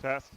test.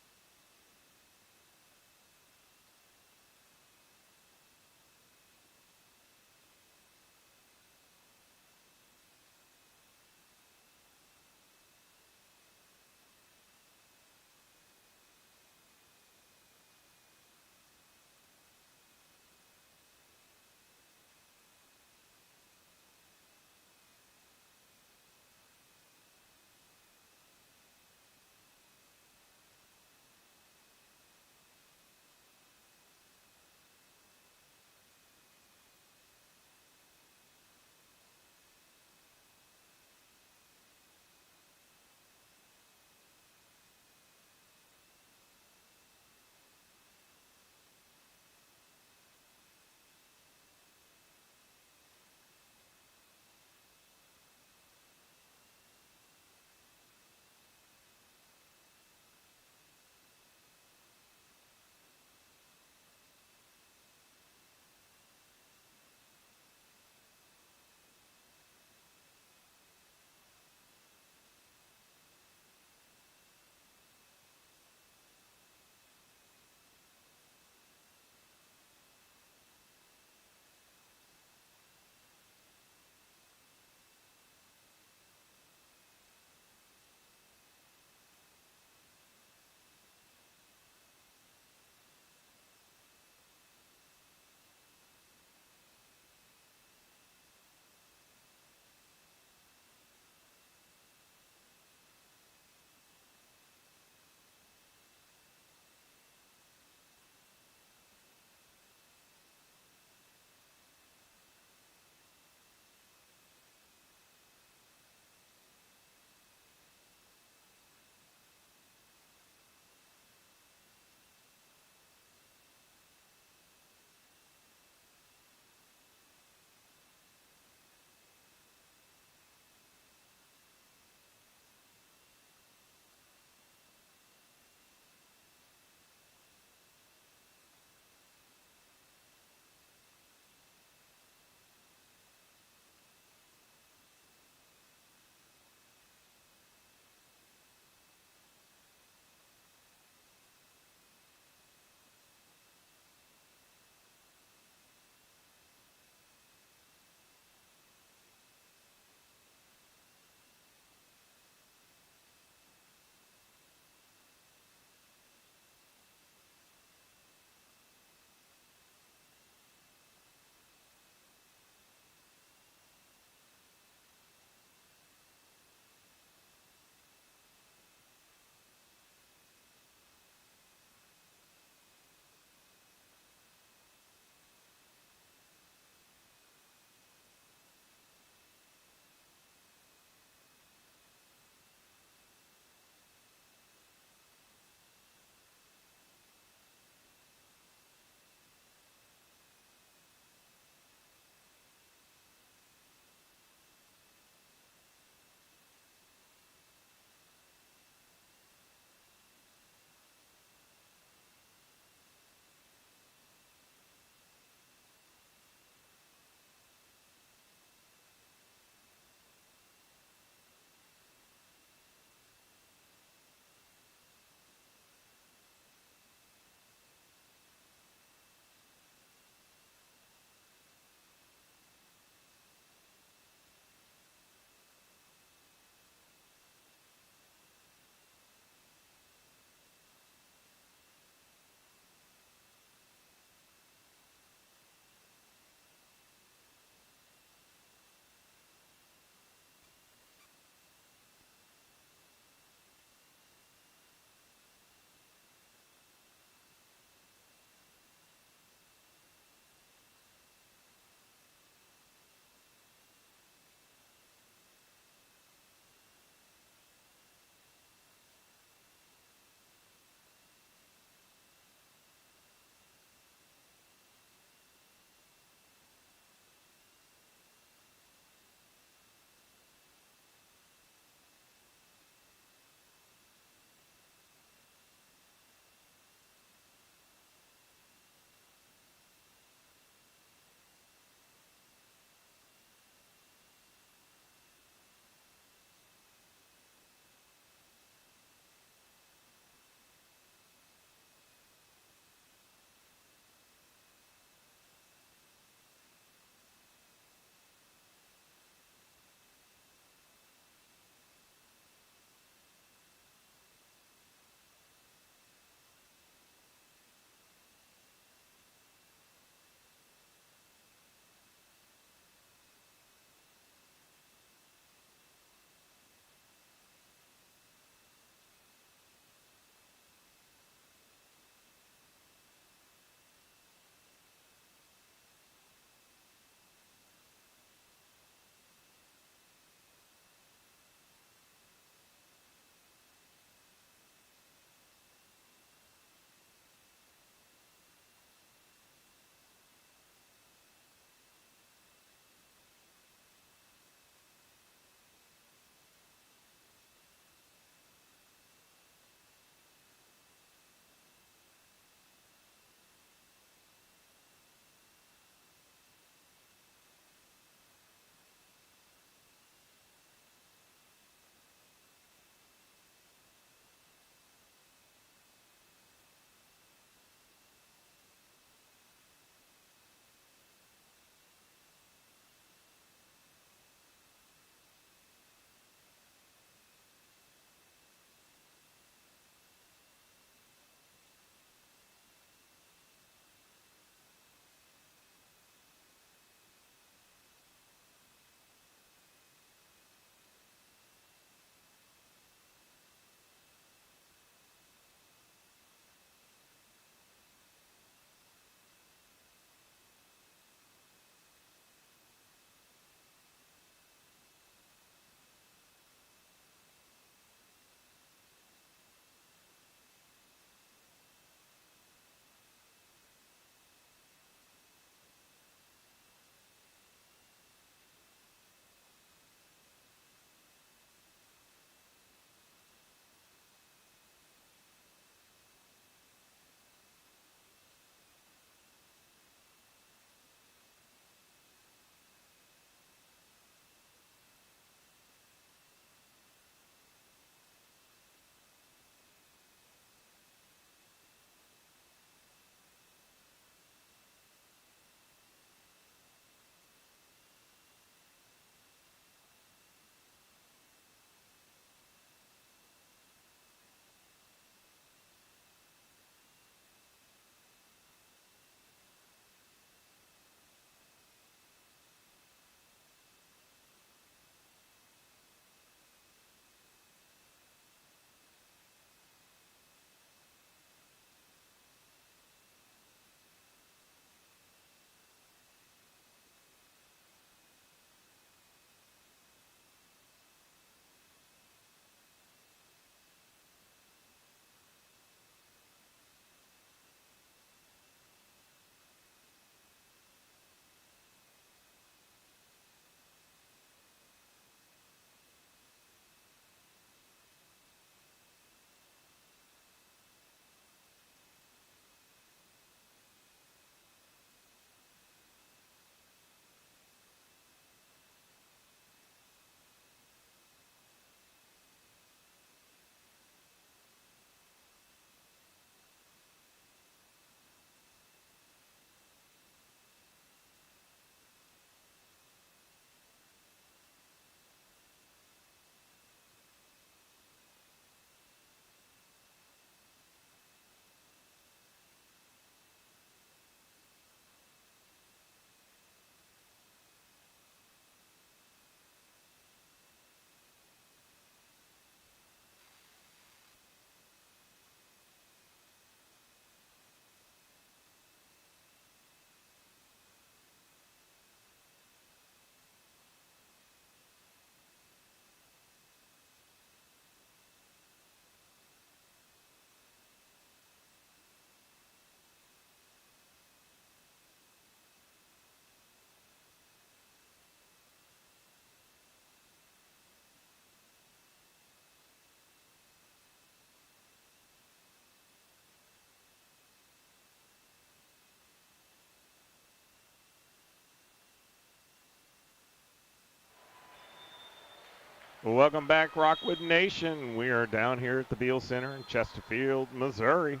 Welcome back, Rockwood Nation. We are down here at the Beal Center in Chesterfield, Missouri,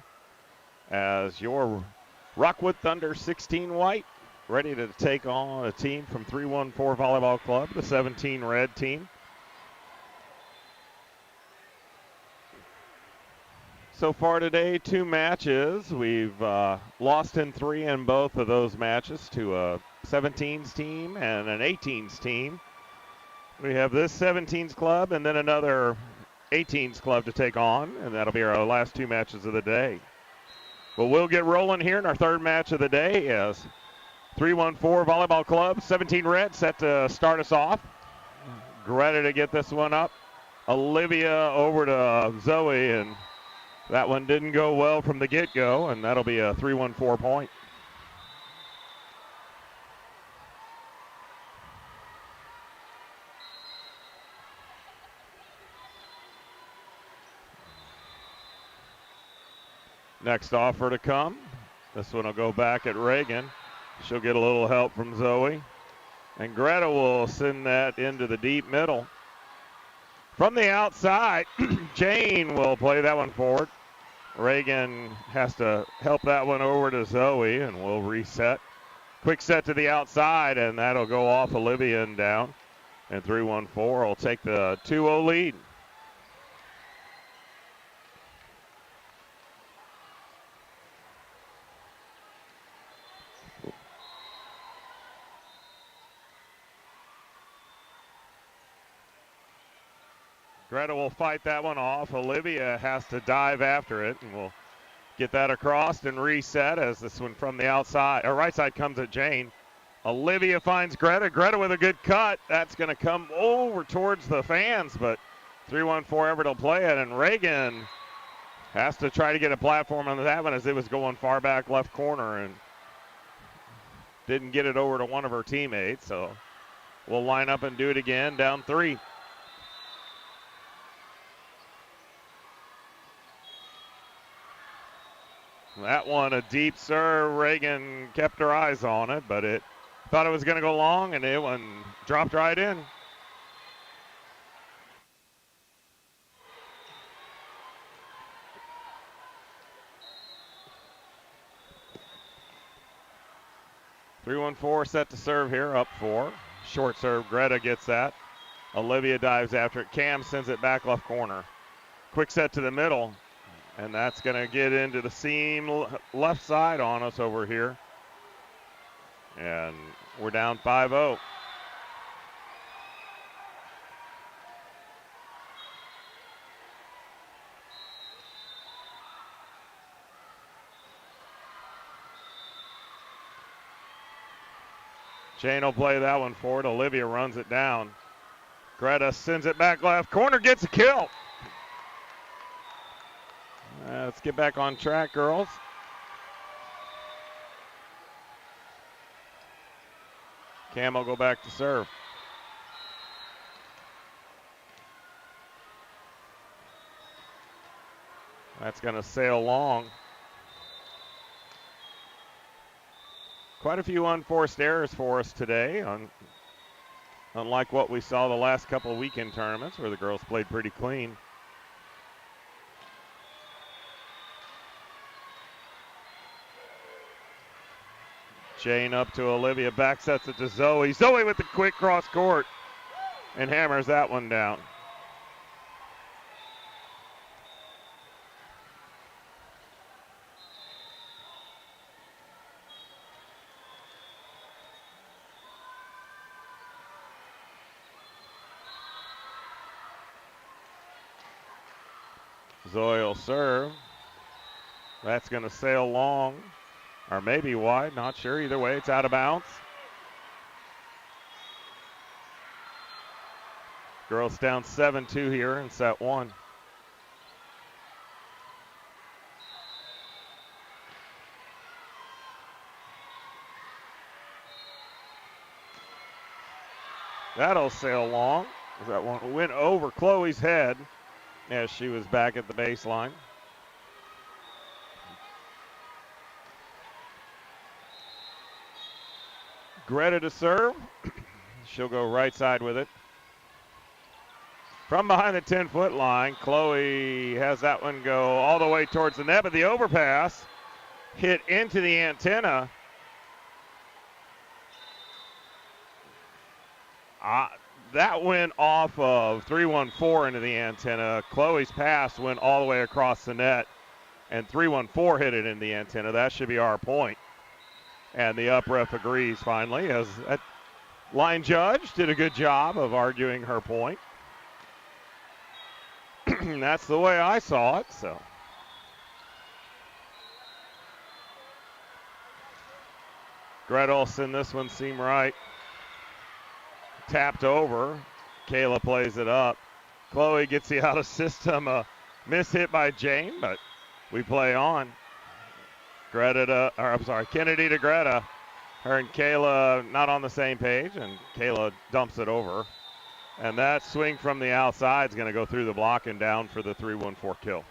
as your Rockwood Thunder 16 White ready to take on a team from 314 Volleyball Club, the 17 Red team. So far today, 2 matches. We've lost in 3 in both of those matches to a 17s team and an 18s team. We have this 17s club and then another 18s club to take on, and that'll be our last 2 matches of the day. But we'll get rolling here in our third match of the day as 314 Volleyball Club, 17 Red set to start us off. Ready to get this one up. Olivia over to Zoe, and that one didn't go well from the get-go, and that'll be a 314 point. Next offer to come. This one will go back at Reagan. She'll get a little help from Zoe. And Greta will send that into the deep middle. From the outside, Jane will play that one forward. Reagan has to help that one over to Zoe, and we'll reset. Quick set to the outside, and that'll go off Olivia and down. And 314 will take the 2-0 lead. Greta will fight that one off. Olivia has to dive after it, and we'll get that across and reset as this one from the outside, or right side comes at Jane. Olivia finds Greta. Greta with a good cut. That's going to come over towards the fans, but 314 Everett will play it, and Reagan has to try to get a platform on that one as it was going far back left corner and didn't get it over to one of her teammates. So we'll line up and do it again, down 3. That one, a deep serve. Reagan kept her eyes on it, but it thought it was going to go long, and it one dropped right in. (314) set to serve here, up 4. Short serve, Greta gets that. Olivia dives after it. Cam sends it back left corner. Quick set to the middle. And that's going to get into the seam left side on us over here. And we're down 5-0. Jane will play that one forward. Olivia runs it down. Greta sends it back left corner, gets a kill. Let's get back on track, girls. Cam will go back to serve. That's going to sail long. Quite a few unforced errors for us today, unlike what we saw the last couple of weekend tournaments where the girls played pretty clean. Jane up to Olivia, back sets it to Zoe. Zoe with the quick cross court and hammers that one down. Zoe will serve. That's going to sail long. Or maybe wide, not sure. Either way, it's out of bounds. Girls down 7-2 here in set 1. That'll sail long. That one went over Chloe's head as she was back at the baseline. Greta to serve. She'll go right side with it. From behind the 10-foot line, Chloe has that one go all the way towards the net, but the overpass hit into the antenna. That went off of 314 into the antenna. Chloe's pass went all the way across the net, and 314 hit it in the antenna. That should be our point. And the up ref agrees finally, as that line judge did a good job of arguing her point. That's the way I saw it, so. Gretelson, this one seemed right. Tapped over. Kayla plays it up. Chloe gets the out of system. Miss hit by Jane, but we play on. Kennedy to Greta. Her and Kayla not on the same page, and Kayla dumps it over. And that swing from the outside is going to go through the block and down for the 3-1-4 kill.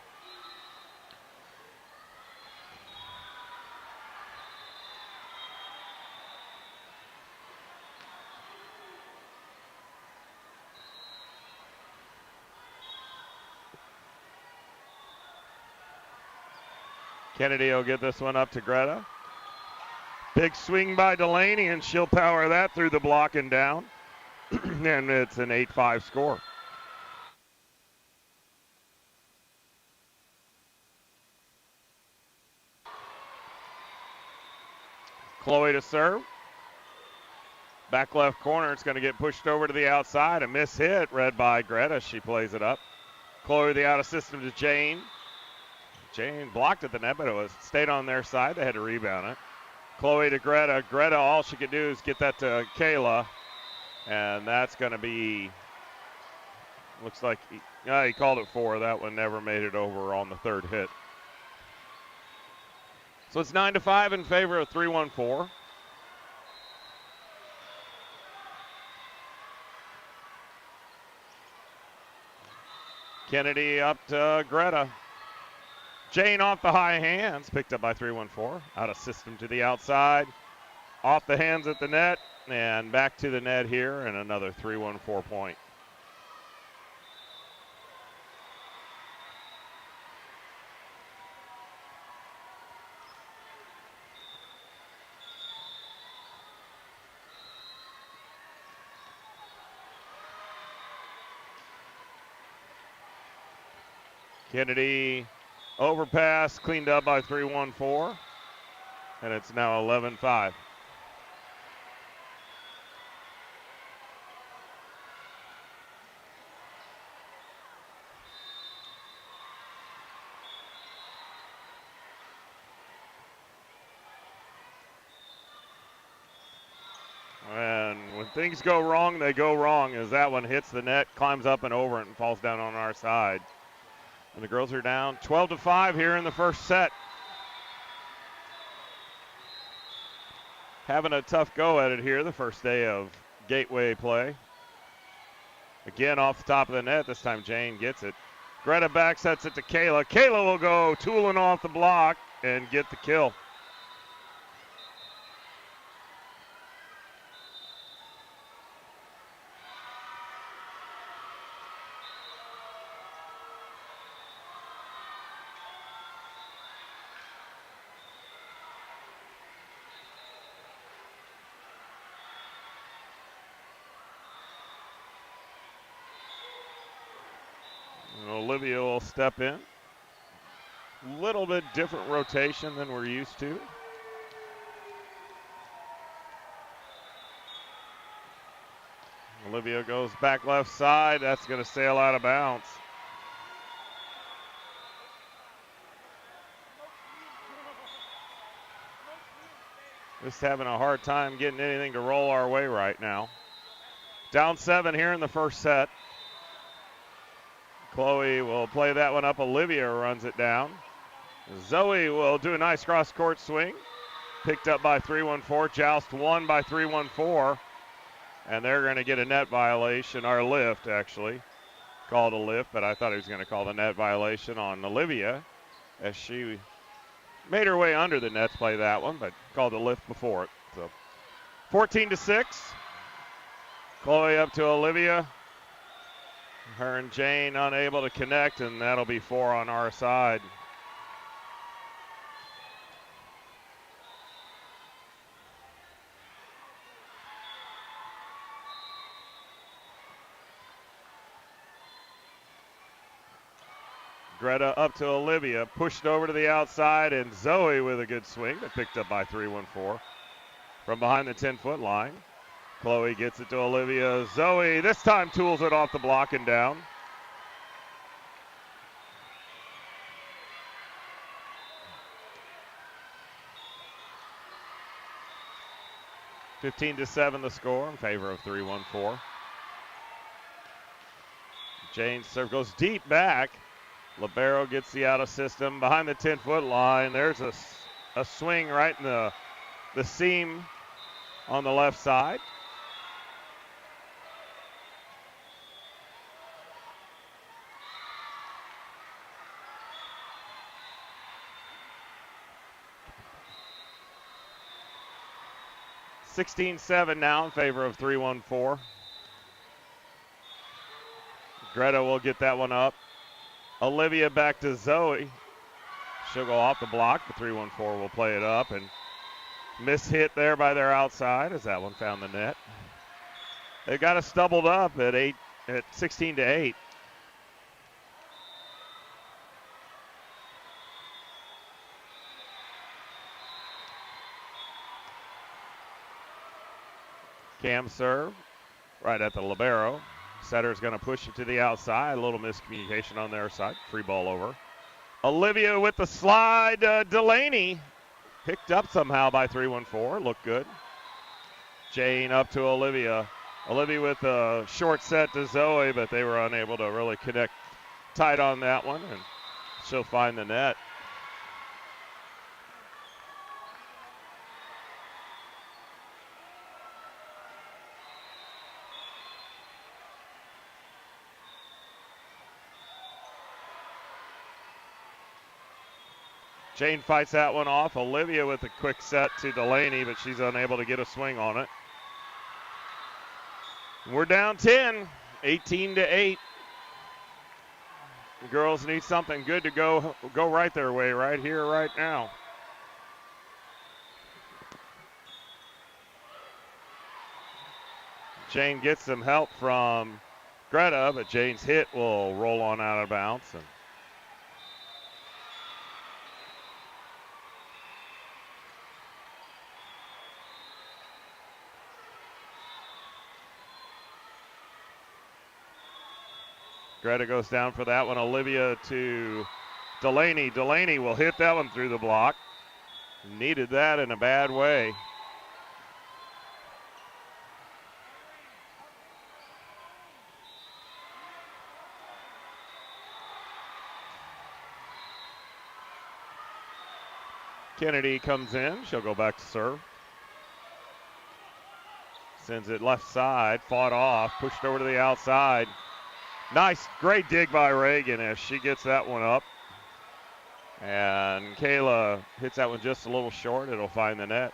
Kennedy will get this one up to Greta. Big swing by Delaney, and she'll power that through the block and down. And it's an 8-5 score. Chloe to serve. Back left corner, it's going to get pushed over to the outside. A miss hit, read by Greta. She plays it up. Chloe the out of system to Jane. Jane blocked at the net, but it stayed on their side. They had to rebound it. Chloe to Greta. Greta, all she could do is get that to Kayla. And that's going to be, looks like he called it 4. That one never made it over on the third hit. So it's 9-5 in favor of 3-1-4. Kennedy up to Greta. Jane off the high hands, picked up by 3-1-4. Out of system to the outside. Off the hands at the net, and back to the net here, and another 3-1-4 point. Kennedy overpass, cleaned up by 3-1-4, and it's now 11-5. And when things go wrong, they go wrong, as that one hits the net, climbs up and over it, and falls down on our side. And the girls are down 12-5 here in the first set. Having a tough go at it here the first day of Gateway play. Again off the top of the net. This time Jane gets it. Greta back sets it to Kayla. Kayla will go tooling off the block and get the kill. Olivia will step in. A little bit different rotation than we're used to. Olivia goes back left side. That's going to sail out of bounds. Just having a hard time getting anything to roll our way right now. Down 7 here in the first set. Chloe will play that one up. Olivia runs it down. Zoe will do a nice cross-court swing. Picked up by 3-1-4. Joust won by 3-1-4. And they're going to get a net violation, or lift actually. Called a lift, but I thought he was going to call the net violation on Olivia as she made her way under the net to play that one, but called a lift before it. So 14-6. Chloe up to Olivia. Her and Jane unable to connect, and that'll be 4 on our side. Greta up to Olivia, pushed over to the outside, and Zoe with a good swing, but picked up by 3-1-4 from behind the 10-foot line. Chloe gets it to Olivia. Zoe this time tools it off the block and down. (15-7) the score in favor of 3-1-4. Jane's serve goes deep back. Libero gets the out of system behind the 10-foot line. There's a swing right in the seam on the left side. (16-7) now in favor of 3-1-4. Greta will get that one up. Olivia back to Zoe. She'll go off the block, but 3-1-4 will play it up, and miss hit there by their outside as that one found the net. They got us doubled up at 16-8. Cam serve right at the libero. Setter's going to push it to the outside. A little miscommunication on their side. Free ball over. Olivia with the slide. Delaney picked up somehow by 3-1-4. Looked good. Jane up to Olivia. Olivia with a short set to Zoe, but they were unable to really connect tight on that one, and she'll find the net. Jane fights that one off. Olivia with a quick set to Delaney, but she's unable to get a swing on it. We're down 10, 18-8. The girls need something good to go right their way right here, right now. Jane gets some help from Greta, but Jane's hit will roll on out of bounds. And Greta goes down for that one. Olivia to Delaney. Delaney will hit that one through the block. Needed that in a bad way. Kennedy comes in. She'll go back to serve. Sends it left side. Fought off. Pushed over to the outside. Nice, great dig by Reagan as she gets that one up. And Kayla hits that one just a little short. It'll find the net.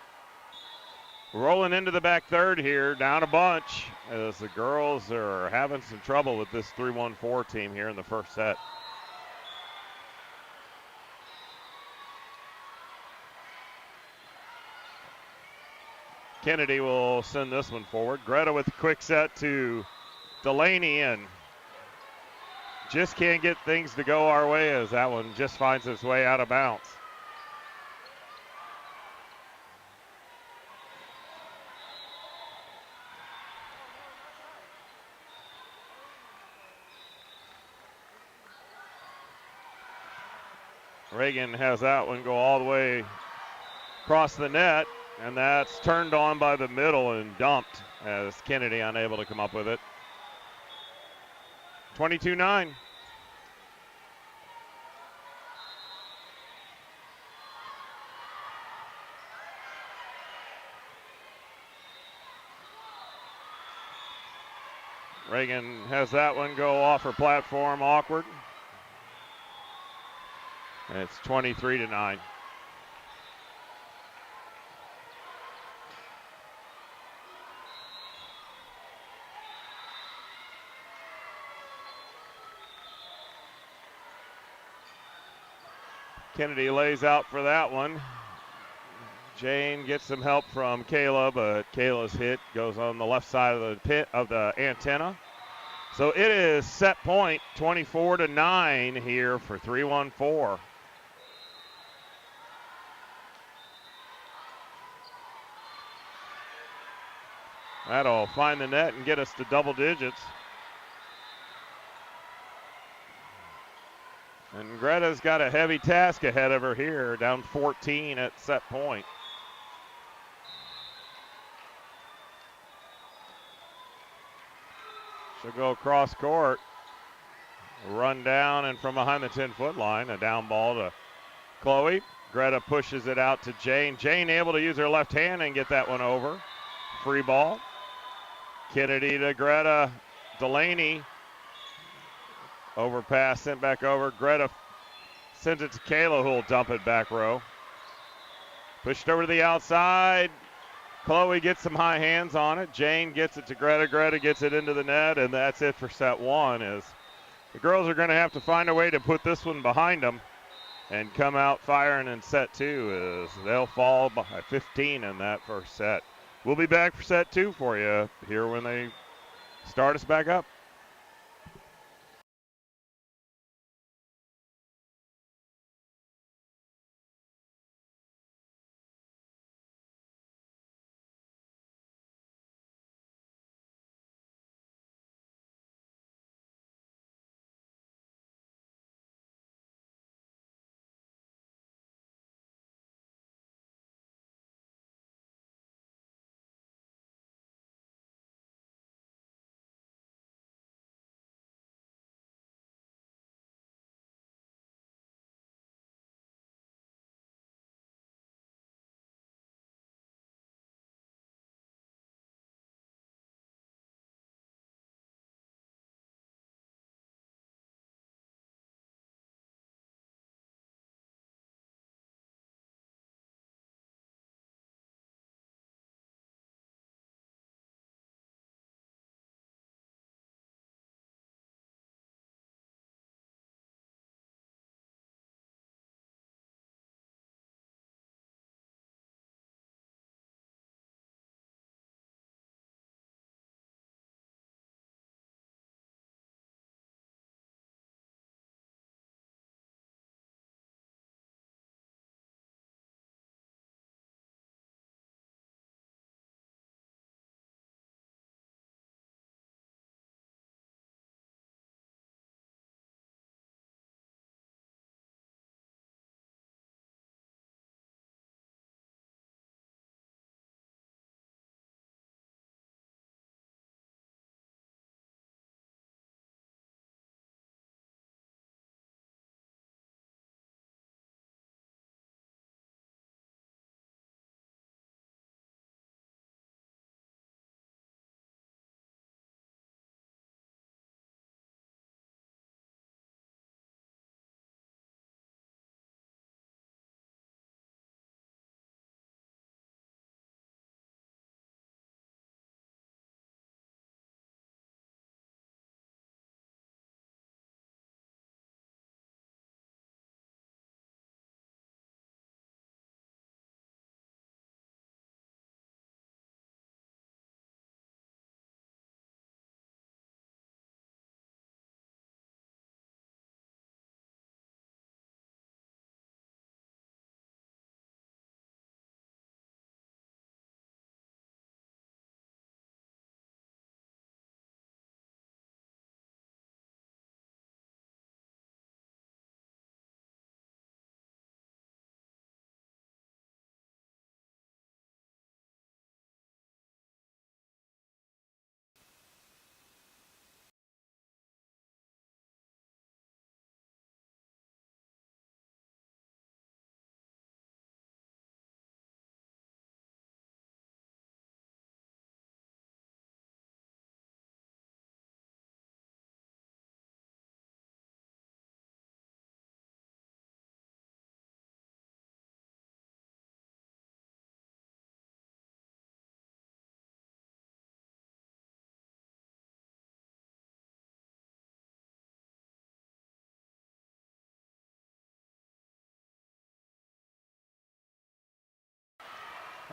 Rolling into the back third here, down a bunch as the girls are having some trouble with this 3-1-4 team here in the first set. Kennedy will send this one forward. Greta with a quick set to Delaney, and just can't get things to go our way as that one just finds its way out of bounds. Reagan has that one go all the way across the net, and that's turned on by the middle and dumped as Kennedy unable to come up with it. 22-9. Reagan has that one go off her platform, awkward. And it's 23-9. Kennedy lays out for that one. Jane gets some help from Kayla, but Kayla's hit goes on the left side of the pit of the antenna. So it is set point 24-9 here for 3-1-4. That'll find the net and get us to double digits. And Greta's got a heavy task ahead of her here, down 14 at set point. She'll go across court, run down, and from behind the 10-foot line, a down ball to Chloe. Greta pushes it out to Jane. Jane able to use her left hand and get that one over. Free ball. Kennedy to Greta. Delaney. Overpass sent back over. Greta sends it to Kayla, who will dump it back row. Pushed over to the outside. Chloe gets some high hands on it. Jane gets it to Greta. Greta gets it into the net, and that's it for set one. As the girls are going to have to find a way to put this one behind them and come out firing in set two, as they'll fall by 15 in that first set. We'll be back for set two for you here when they start us back up.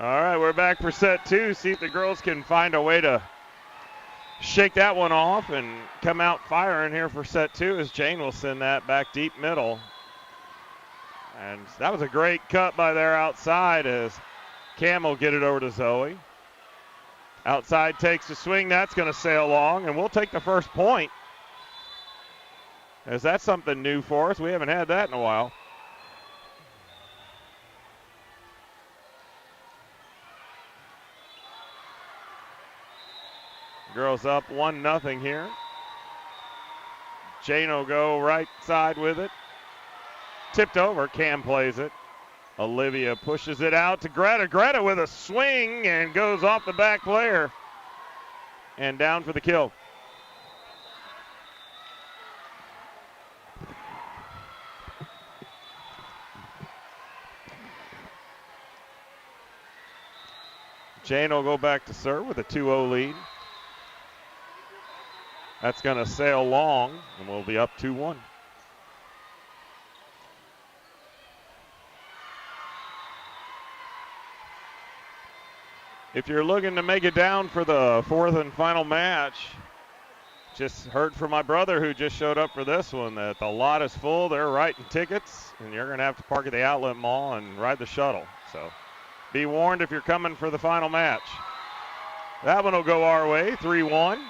All right, we're back for set two. See if the girls can find a way to shake that one off and come out firing here for set two as Jane will send that back deep middle. And that was a great cut by there outside as Cam will get it over to Zoe. Outside takes a swing. That's going to sail long, and we'll take the first point. As that's something new for us. We haven't had that in a while. Girls up 1-0 here. Jane will go right side with it. Tipped over. Cam plays it. Olivia pushes it out to Greta. Greta with a swing and goes off the back player. And down for the kill. Jane will go back to serve with a 2-0 lead. That's going to sail long, and we'll be up 2-1. If you're looking to make it down for the fourth and final match, just heard from my brother who just showed up for this one that the lot is full. They're writing tickets, and you're going to have to park at the outlet mall and ride the shuttle. So be warned if you're coming for the final match. That one will go our way, 3-1.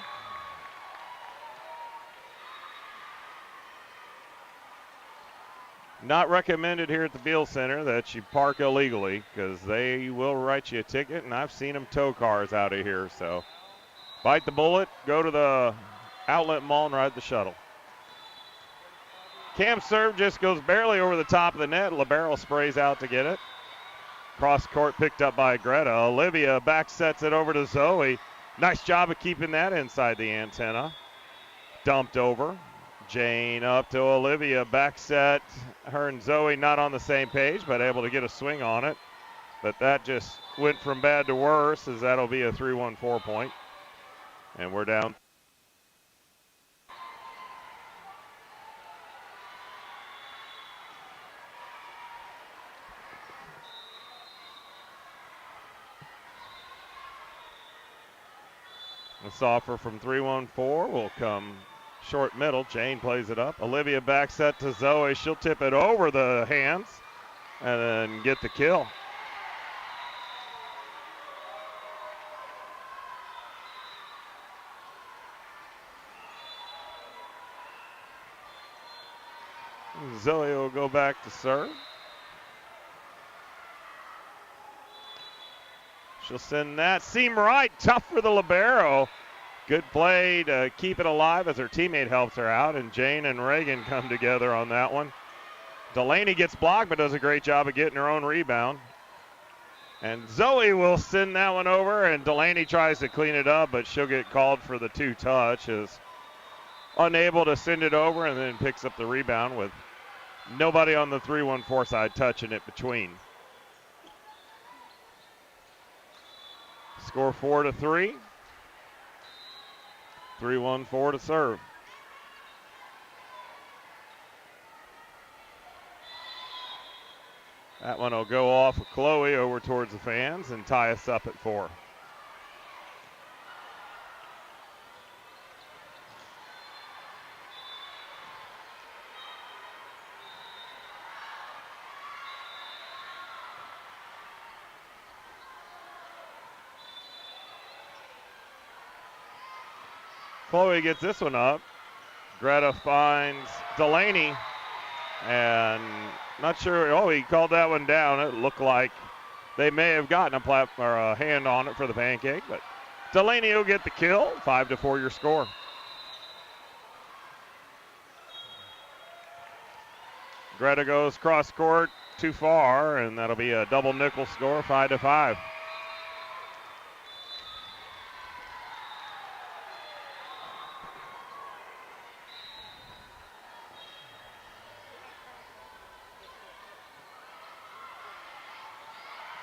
Not recommended here at the Beal Center that you park illegally because they will write you a ticket, and I've seen them tow cars out of here. So bite the bullet, go to the outlet mall and ride the shuttle. Cam's serve just goes barely over the top of the net. Libero sprays out to get it. Cross court picked up by Greta. Olivia back sets it over to Zoe. Nice job of keeping that inside the antenna. Dumped over. Jane up to Olivia, back set. Her and Zoe not on the same page, but able to get a swing on it. But that just went from bad to worse, as that'll be a 3-1-4 point. And we're down. This offer from 3-1-4 will come short middle. Jane plays it up. Olivia back set to Zoe. She'll tip it over the hands and then get the kill. Zoe will go back to serve. She'll send that seam right. Tough for the libero. Good play to keep it alive as her teammate helps her out, and Jane and Reagan come together on that one. Delaney gets blocked but does a great job of getting her own rebound. And Zoe will send that one over, and Delaney tries to clean it up, but she'll get called for the two-touch. Is unable to send it over and then picks up the rebound with nobody on the 3-1-4 side touching it between. Score 4-3. 3-1-4 to serve. That one will go off of Chloe over towards the fans and tie us up at 4. Chloe gets this one up. Greta finds Delaney, and not sure. Oh, he called that one down. It looked like they may have gotten a hand on it for the pancake, but Delaney will get the kill. 5-4 your score. Greta goes cross court too far, and that'll be a double nickel score, 5-5.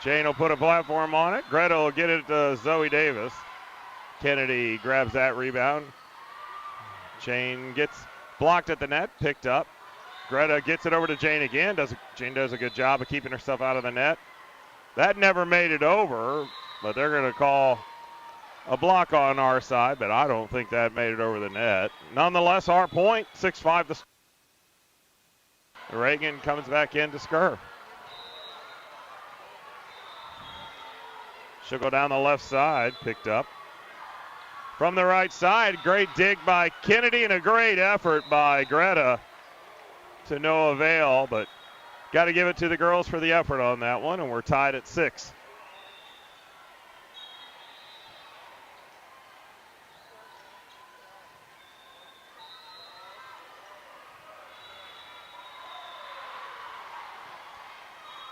Jane will put a platform on it. Greta will get it to Zoe Davis. Kennedy grabs that rebound. Jane gets blocked at the net, picked up. Greta gets it over to Jane again. Jane does a good job of keeping herself out of the net. That never made it over, but they're going to call a block on our side, but I don't think that made it over the net. Nonetheless, our point, 6-5 to Reagan comes back in to Skur. She'll go down the left side, picked up. From the right side, great dig by Kennedy and a great effort by Greta to no avail, but got to give it to the girls for the effort on that one, and we're tied at 6.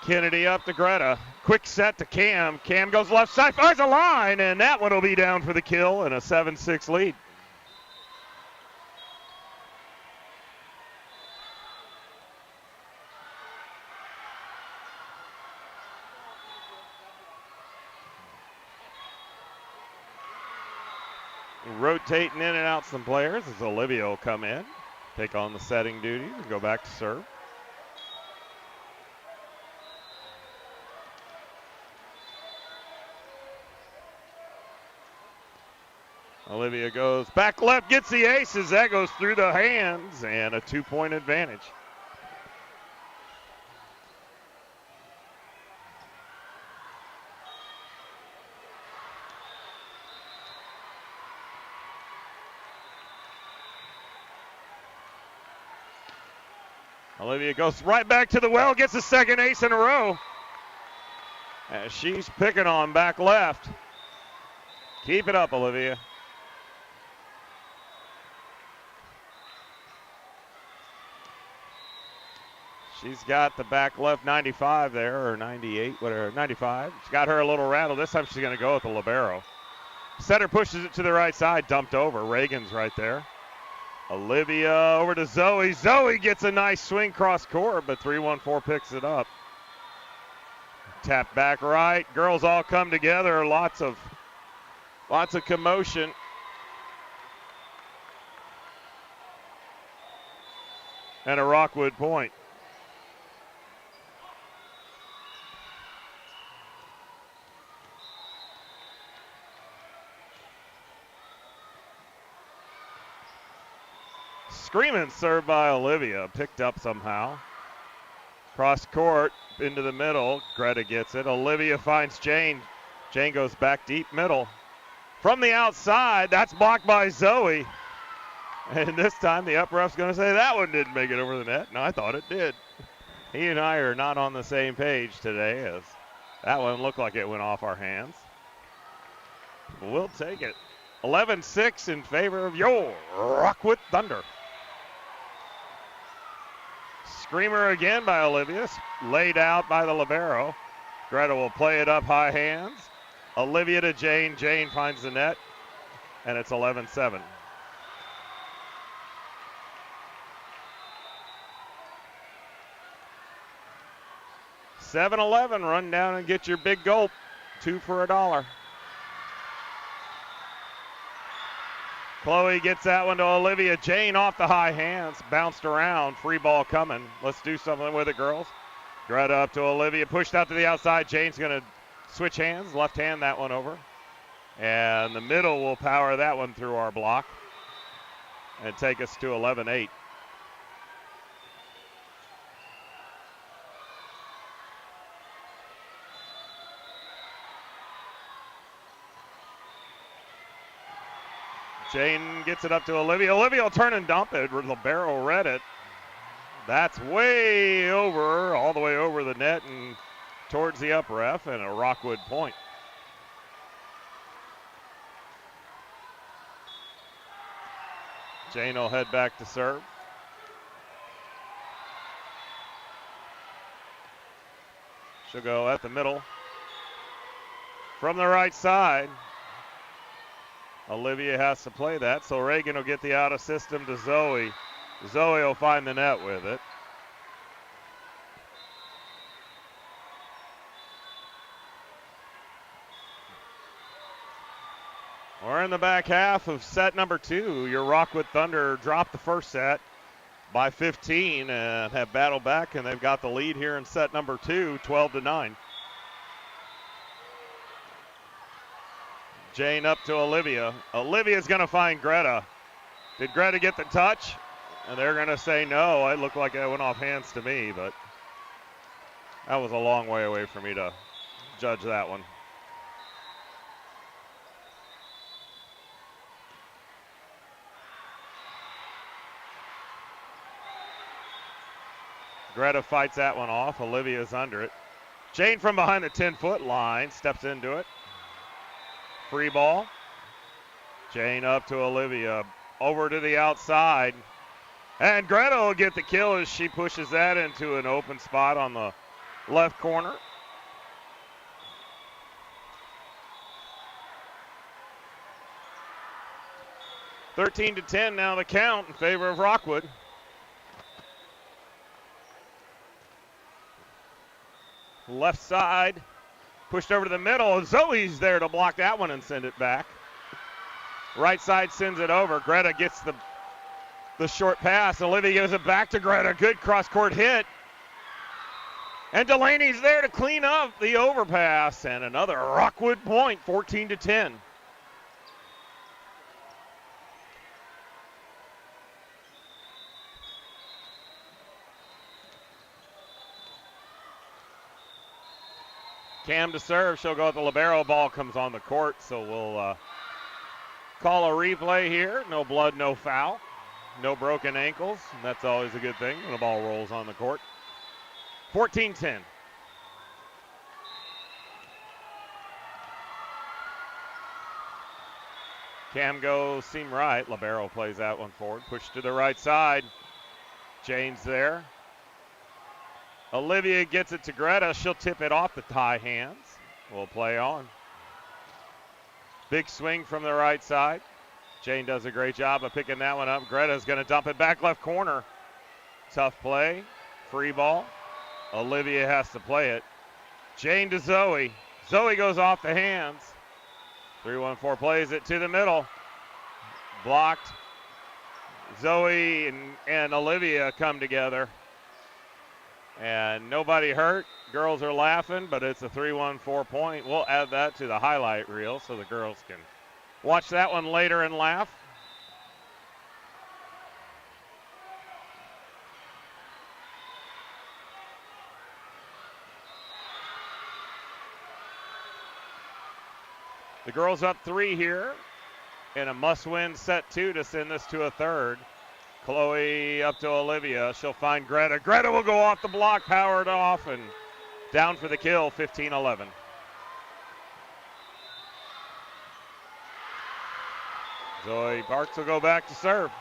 Kennedy up to Greta. Quick set to Cam. Cam goes left side, fires a line, and that one will be down for the kill and a 7-6 lead. Rotating in and out some players as Olivia will come in, take on the setting duties, and go back to serve. Olivia goes back left, gets the aces. That goes through the hands, and a 2-point advantage. Olivia goes right back to the well, gets the second ace in a row. As she's picking on back left. Keep it up, Olivia. She's got the back left 95 there, or 98, whatever, 95. She's got her a little rattled. This time she's going to go with the libero. Setter pushes it to the right side, dumped over. Reagan's right there. Olivia over to Zoe. Zoe gets a nice swing cross court, but 3-1-4 picks it up. Tap back right. Girls all come together. Lots of commotion. And a Rockwood point. Screaming served by Olivia, picked up somehow. Cross court into the middle. Greta gets it. Olivia finds Jane. Jane goes back deep middle. From the outside, that's blocked by Zoe. And this time the up ref's going to say that one didn't make it over the net. No, I thought it did. He and I are not on the same page today, as that one looked like it went off our hands. We'll take it. 11-6 in favor of your Rockwood Thunder. Screamer again by Olivia, laid out by the libero. Greta will play it up high hands. Olivia to Jane. Jane finds the net, and it's 11-7. $7-11, run down and get your big gulp. 2 for $1. Chloe gets that one to Olivia. Jane off the high hands, bounced around, free ball coming. Let's do something with it, girls. Greta up to Olivia, pushed out to the outside. Jane's going to switch hands, left hand that one over. And the middle will power that one through our block and take us to 11-8. Jane gets it up to Olivia. Olivia will turn and dump it. Libero read it. That's way over, all the way over the net and towards the up ref, and a Rockwood point. Jane will head back to serve. She'll go at the middle. From the right side, Olivia has to play that, so Reagan will get the out of system to Zoe. Zoe will find the net with it. We're in the back half of set number 2. Your Rockwood Thunder dropped the first set by 15 and have battled back, and they've got the lead here in set number 2, 12-9. Jane up to Olivia. Olivia's going to find Greta. Did Greta get the touch? And they're going to say no. It looked like it went off hands to me, but that was a long way away for me to judge that one. Greta fights that one off. Olivia's under it. Jane from behind the 10-foot line steps into it. Free ball. Jane up to Olivia. Over to the outside. And Greta will get the kill as she pushes that into an open spot on the left corner. (13-10) now the count in favor of Rockwood. Left side, pushed over to the middle. Zoe's there to block that one and send it back. Right side sends it over. Greta gets the short pass. Olivia gives it back to Greta. Good cross-court hit. And Delaney's there to clean up the overpass. And another Rockwood point, 14-10. Cam to serve. She'll go with the libero. Ball comes on the court, so we'll call a replay here. No blood, no foul. No broken ankles. And that's always a good thing when the ball rolls on the court. 14-10. Cam goes seam right. Libero plays that one forward. Push to the right side. Jane's there. Olivia gets it to Greta. She'll tip it off the high hands. We'll play on. Big swing from the right side. Jane does a great job of picking that one up. Greta's going to dump it back left corner. Tough play. Free ball. Olivia has to play it. Jane to Zoe. Zoe goes off the hands. 3-1-4 plays it to the middle. Blocked. Zoe and Olivia come together. And nobody hurt. Girls are laughing, but it's a 3-1-4 point. We'll add that to the highlight reel so the girls can watch that one later and laugh. The girls up 3 here in a must-win set 2 to send this to a third. Chloe up to Olivia. She'll find Greta. Greta will go off the block, powered off, and down for the kill, 15-11. Zoe Parks will go back to serve.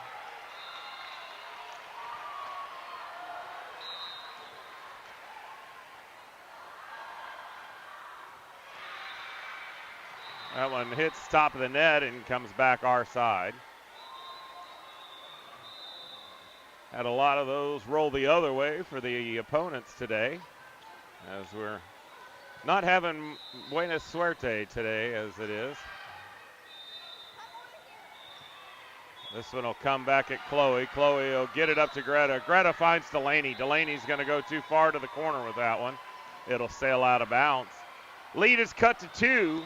That one hits top of the net and comes back our side. Had a lot of those roll the other way for the opponents today, as we're not having buena suerte today as it is. This one will come back at Chloe. Chloe will get it up to Greta. Greta finds Delaney. Delaney's going to go too far to the corner with that one. It'll sail out of bounds. Lead is cut to 2.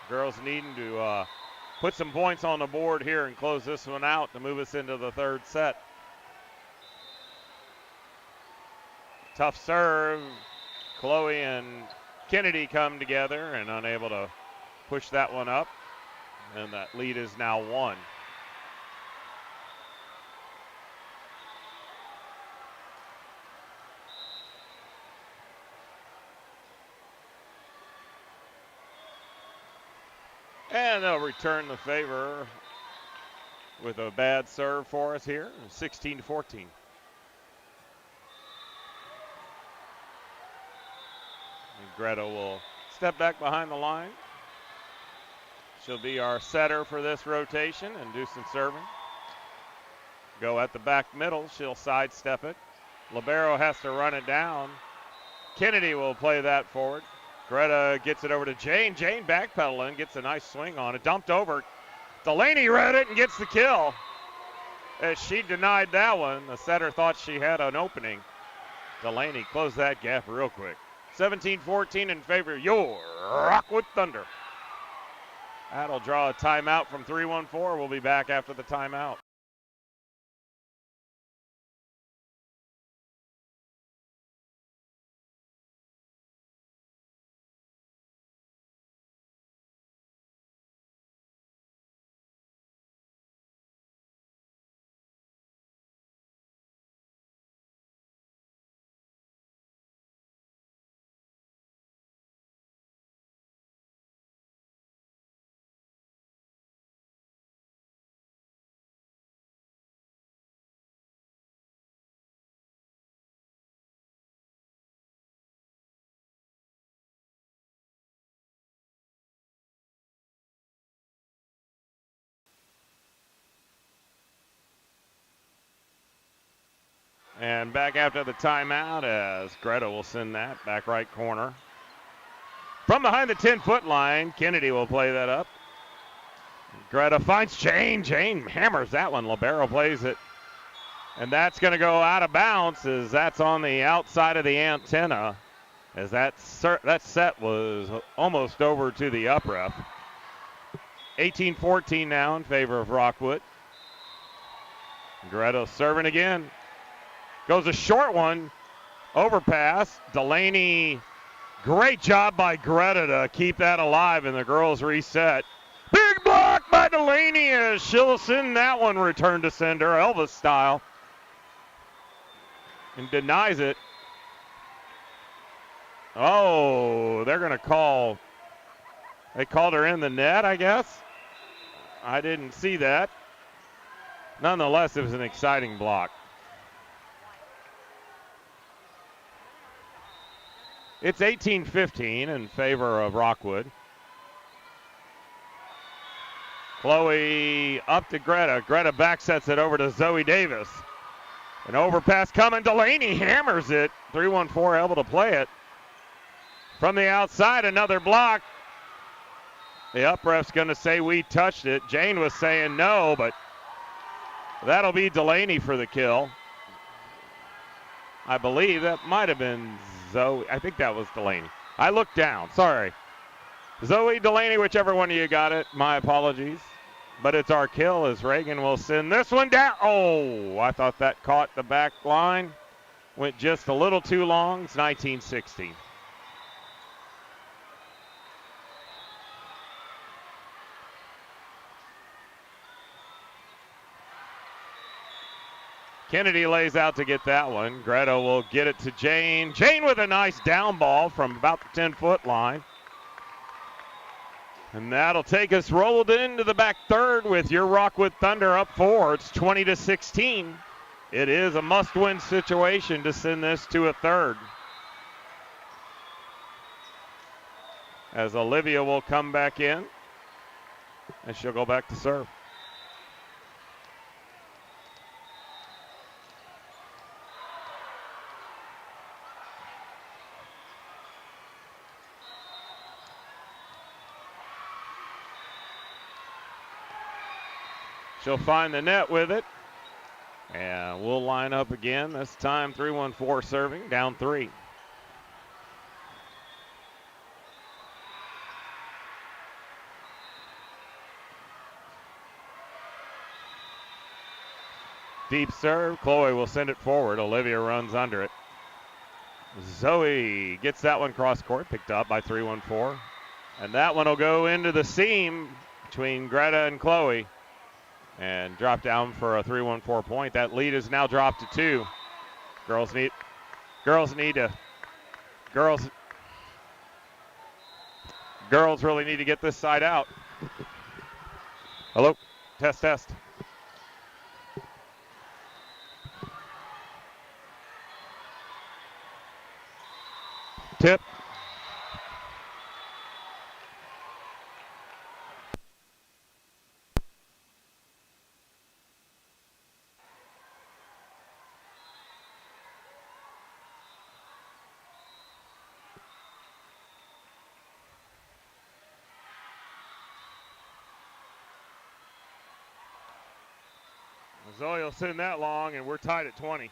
Girls needing to put some points on the board here and close this one out to move us into the third set. Tough serve. Chloe and Kennedy come together and unable to push that one up. And that lead is now 1. And they'll return the favor with a bad serve for us here, 16-14. Greta will step back behind the line. She'll be our setter for this rotation and do some serving. Go at the back middle. She'll sidestep it. Libero has to run it down. Kennedy will play that forward. Greta gets it over to Jane. Jane backpedaling, gets a nice swing on it. Dumped over. Delaney read it and gets the kill. As she denied that one, the setter thought she had an opening. Delaney closed that gap real quick. 17-14 in favor of your Rockwood Thunder. That'll draw a timeout from 3-1-4. We'll be back after the timeout. And back after the timeout as Greta will send that back right corner. From behind the 10-foot line, Kennedy will play that up. Greta finds Jane. Jane hammers that one. Libero plays it. And that's going to go out of bounds as that's on the outside of the antenna. As that set was almost over to the up ref. 18-14 now in favor of Rockwood. Greta serving again. Goes a short one. Overpass. Delaney. Great job by Greta to keep that alive, and the girls reset. Big block by Delaney as she'll send that one return to sender, Elvis style. And denies it. Oh, they're going to call. They called her in the net, I guess. I didn't see that. Nonetheless, it was an exciting block. It's 18-15 in favor of Rockwood. Chloe up to Greta. Greta back sets it over to Zoe Davis. An overpass coming. Delaney hammers it. 3-1-4 able to play it. From the outside, another block. The up ref's going to say we touched it. Jane was saying no, but that'll be Delaney for the kill. I believe that might have been Zoe. I think that was Delaney. I looked down. Sorry. Zoe, Delaney, whichever one of you got it. My apologies. But it's our kill as Reagan will send this one down. Oh, I thought that caught the back line. Went just a little too long. It's 19-16. Kennedy lays out to get that one. Greta will get it to Jane. Jane with a nice down ball from about the 10-foot line. And that'll take us rolled into the back third with your Rockwood Thunder up 4. It's 20-16. It is a must-win situation to send this to a third. As Olivia will come back in. And she'll go back to serve. She'll find the net with it. And we'll line up again. This time 3-1-4 serving, down 3. Deep serve. Chloe will send it forward. Olivia runs under it. Zoe gets that one cross court, picked up by 3-1-4. And that one will go into the seam between Greta and Chloe. And drop down for a 3-1-4 point. That lead is now dropped to 2. Girls really need to get this side out. Hello, test. Tip. Zoe will send that long, and we're tied at 20.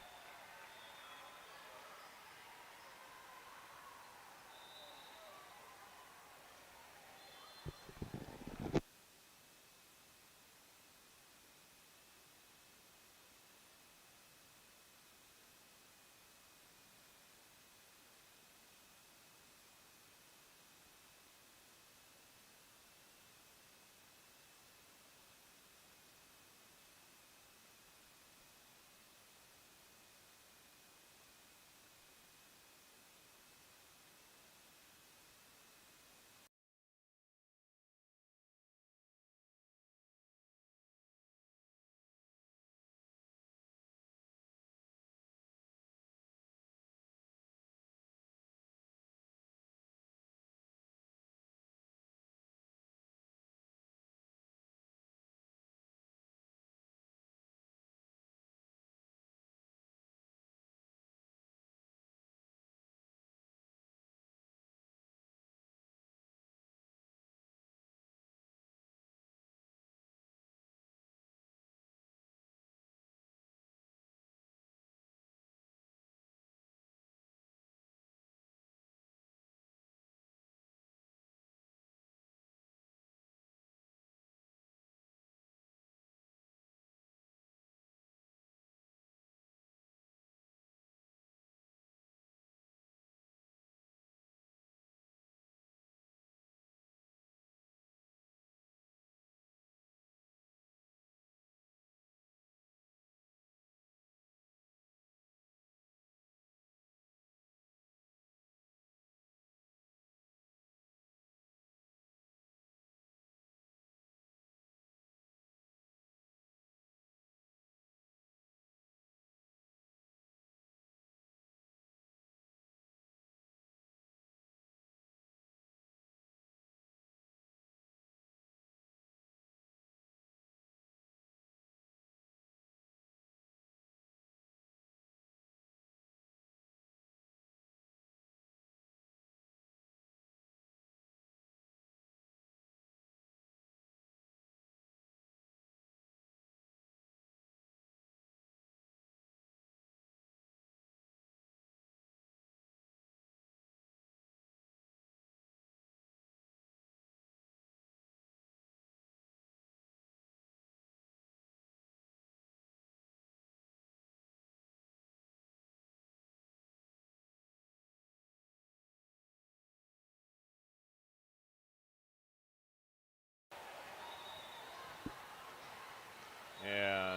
And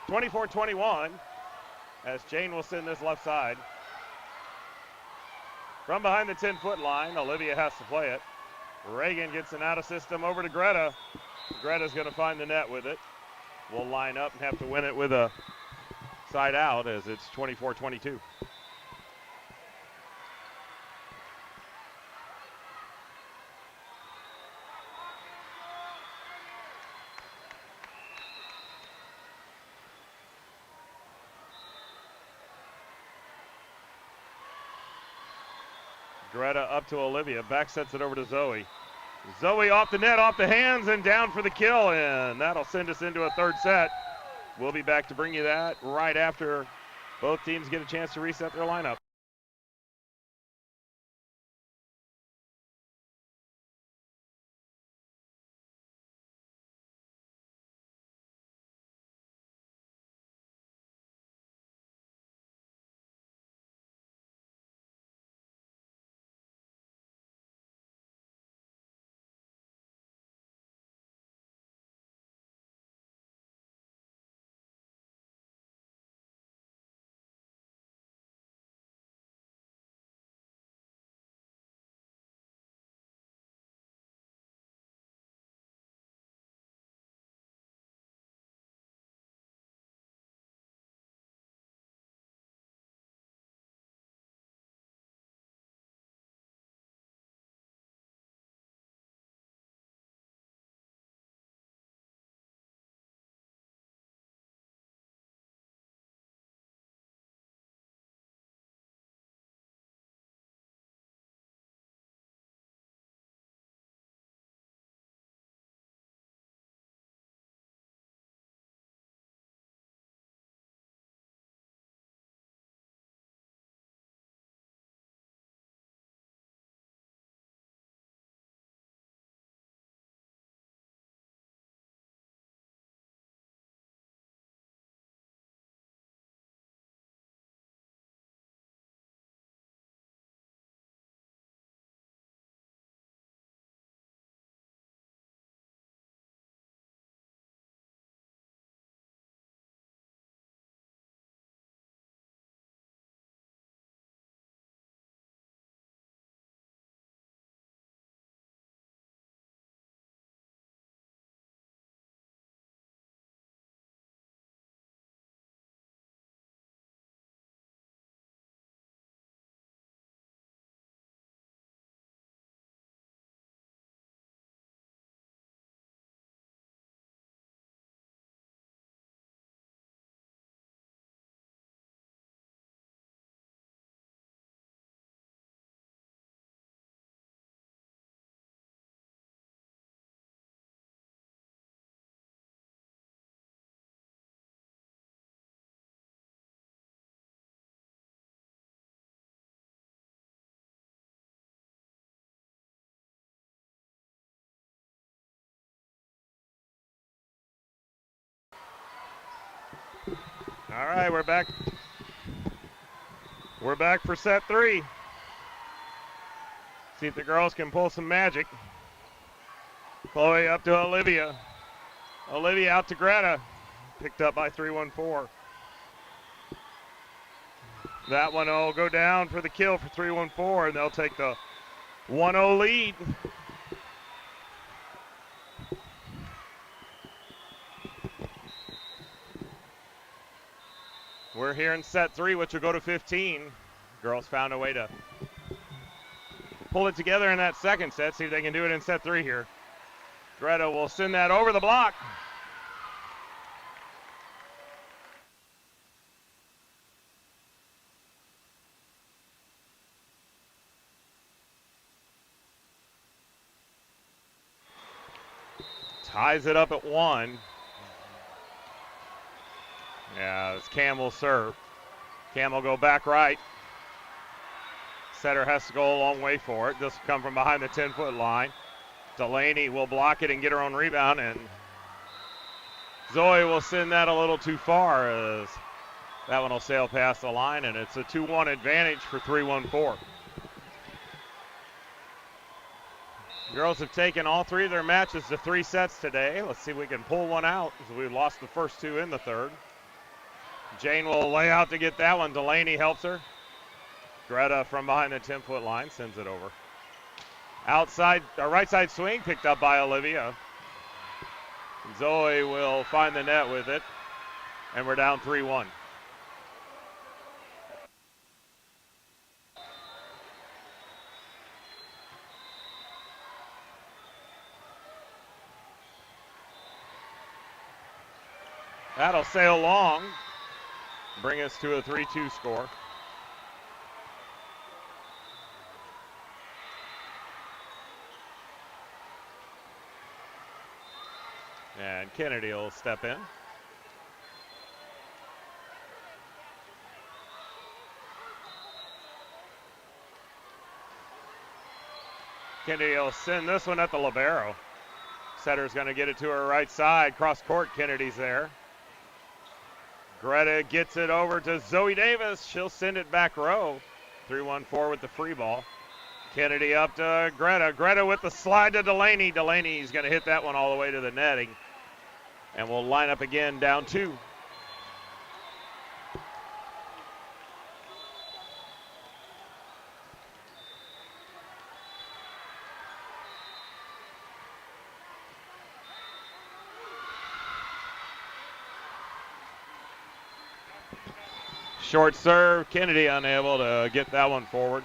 (24-21) as Jane will send this left side. From behind the 10-foot line, Olivia has to play it. Reagan gets an out of system over to Greta. Greta's going to find the net with it. We'll line up and have to win it with a side out as it's 24-22. Greta up to Olivia. Back sets it over to Zoe. Zoe off the net, off the hands, and down for the kill, and that'll send us into a third set. We'll be back to bring you that right after both teams get a chance to reset their lineup. All right, we're back. We're back for set 3. See if the girls can pull some magic. Chloe up to Olivia. Olivia out to Greta. Picked up by 314. That one will go down for the kill for 314, and they'll take the 1-0 lead. We're here in set 3, which will go to 15. Girls found a way to pull it together in that second set. See if they can do it in set 3 here. Greta will send that over the block. Ties it up at 1. Yeah, it's Cam will serve. Cam will go back right. Setter has to go a long way for it. This will come from behind the 10-foot line. Delaney will block it and get her own rebound, and Zoe will send that a little too far as that one will sail past the line, and it's a 2-1 advantage for 3-1-4. Girls have taken all three of their matches to 3 sets today. Let's see if we can pull one out, as we lost the first 2 in the third. Jane will lay out to get that one. Delaney helps her. Greta from behind the 10-foot line sends it over. Outside, right side swing picked up by Olivia. Zoe will find the net with it, and we're down 3-1. That'll sail long, bring us to a 3-2 score. And Kennedy will step in. Kennedy will send this one at the libero. Setter's going to get it to her right side. Cross court, Kennedy's there. Greta gets it over to Zoe Davis. She'll send it back row. 3-1-4 with the free ball. Kennedy up to Greta. Greta with the slide to Delaney. Delaney's going to hit that one all the way to the netting. And we'll line up again down 2. Short serve, Kennedy unable to get that one forward.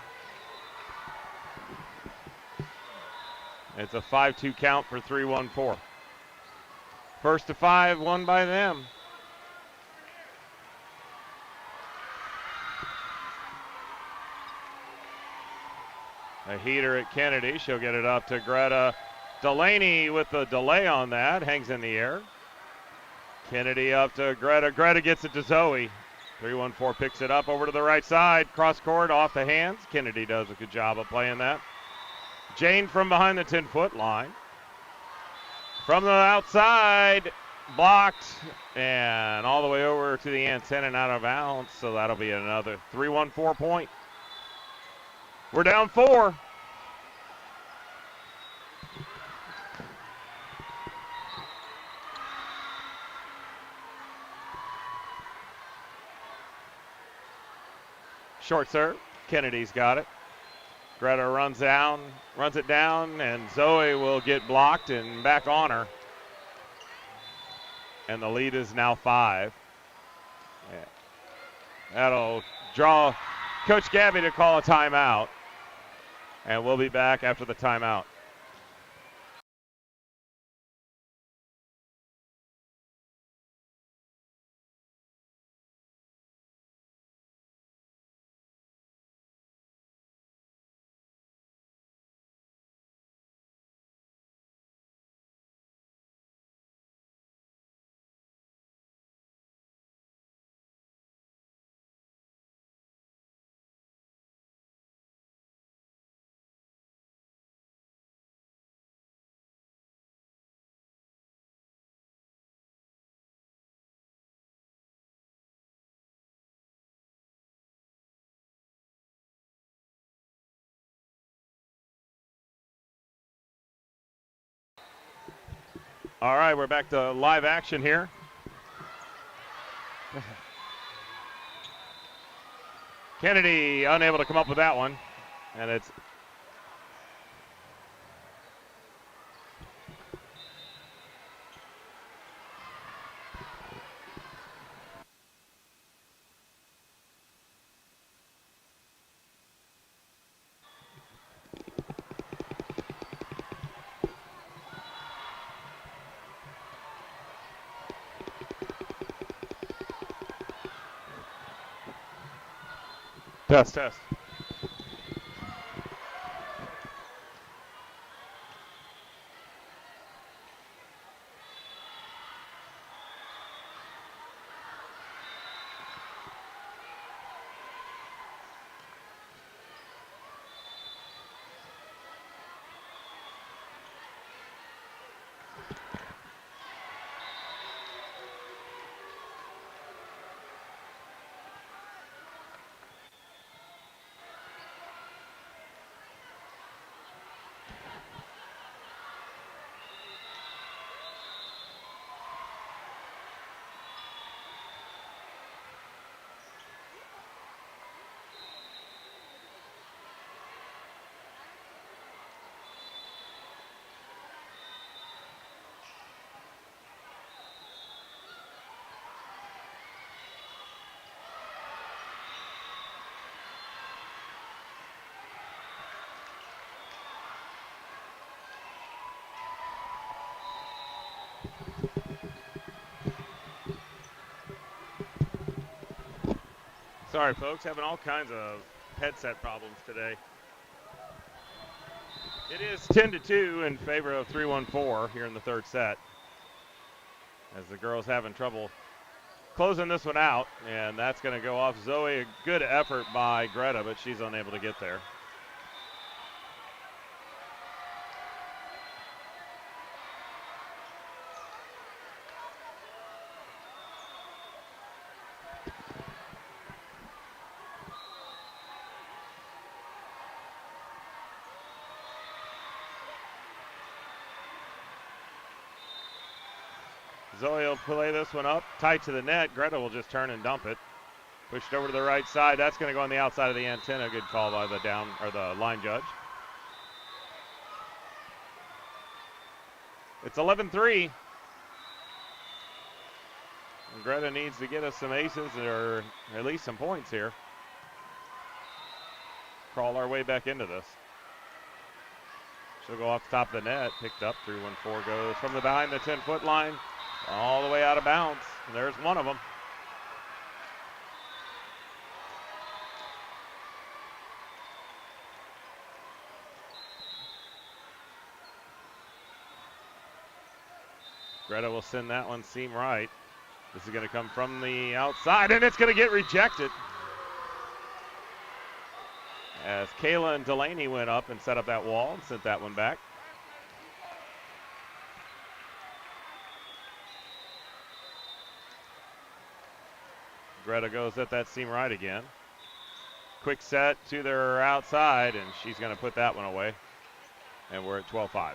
It's a 5-2 count for 3-1-4. First to 5, won by them. A heater at Kennedy. She'll get it up to Greta. Delaney with the delay on that, hangs in the air. Kennedy up to Greta. Greta gets it to Zoe. 3-1-4 picks it up over to the right side. Cross court off the hands. Kennedy does a good job of playing that. Jane from behind the 10-foot line. From the outside, blocked, and all the way over to the antenna and out of bounds. So that'll be another 3-1-4 point. We're down 4. Short serve. Kennedy's got it. Greta runs it down, and Zoe will get blocked and back on her. And the lead is now 5. Yeah. That'll draw Coach Gabby to call a timeout. And we'll be back after the timeout. All right, we're back to live action here. Kennedy unable to come up with that one. And it's test. Sorry, folks, having all kinds of headset problems today. It is 10-2 in favor of 314 here in the third set, as the girls having trouble closing this one out, and that's going to go off Zoe. A good effort by Greta, but she's unable to get there. Zoe will play this one up tight to the net. Greta will just turn and dump it. Pushed over to the right side. That's going to go on the outside of the antenna. Good call by the line judge. It's 11-3. Greta needs to get us some aces or at least some points here. Crawl our way back into this. She'll go off the top of the net. Picked up. 314 goes from the behind the 10-foot line all the way out of bounds. And there's one of them. Greta will send that one seam right. This is going to come from the outside, and it's going to get rejected. As Kayla and Delaney went up and set up that wall and sent that one back. Greta goes at that seam right again. Quick set to their outside, and she's going to put that one away. And we're at 12-5.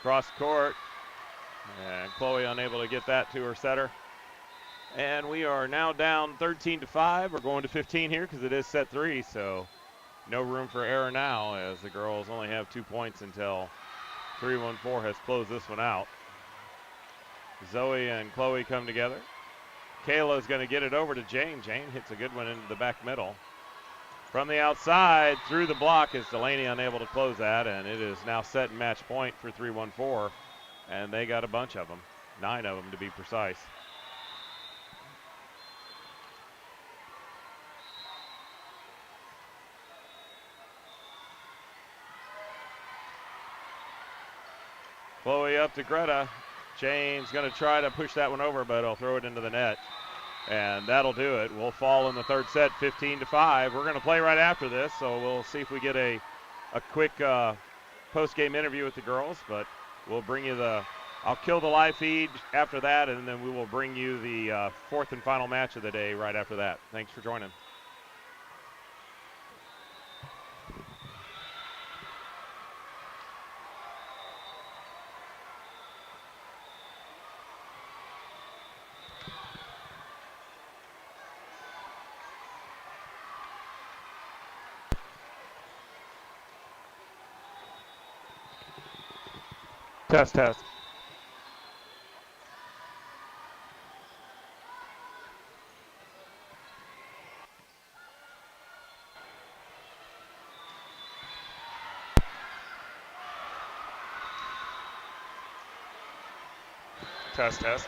Cross court, and Chloe unable to get that to her setter. And we are now down 13-5. We're going to 15 here because it is set 3, so no room for error now as the girls only have 2 points until 314 has closed this one out. Zoe and Chloe come together. Kayla's going to get it over to Jane. Jane hits a good one into the back middle. From the outside, through the block is Delaney unable to close that, and it is now set and match point for 314, and they got a bunch of them, 9 of them to be precise. Chloe up to Greta. Jane's going to try to push that one over, but he'll throw it into the net. And that'll do it. We'll fall in the third set 15-5. We're going to play right after this, so we'll see if we get a quick post-game interview with the girls. But we'll bring you I'll kill the live feed after that, and then we will bring you the fourth and final match of the day right after that. Thanks for joining. Test, test. Test, test.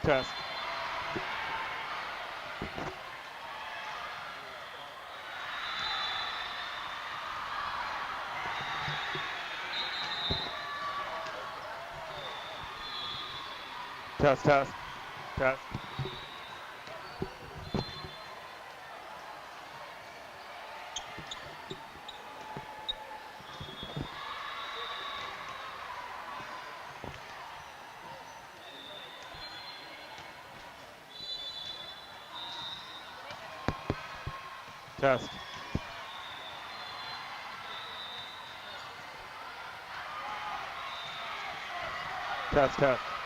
Test. Test, test, test. Test. Test, test.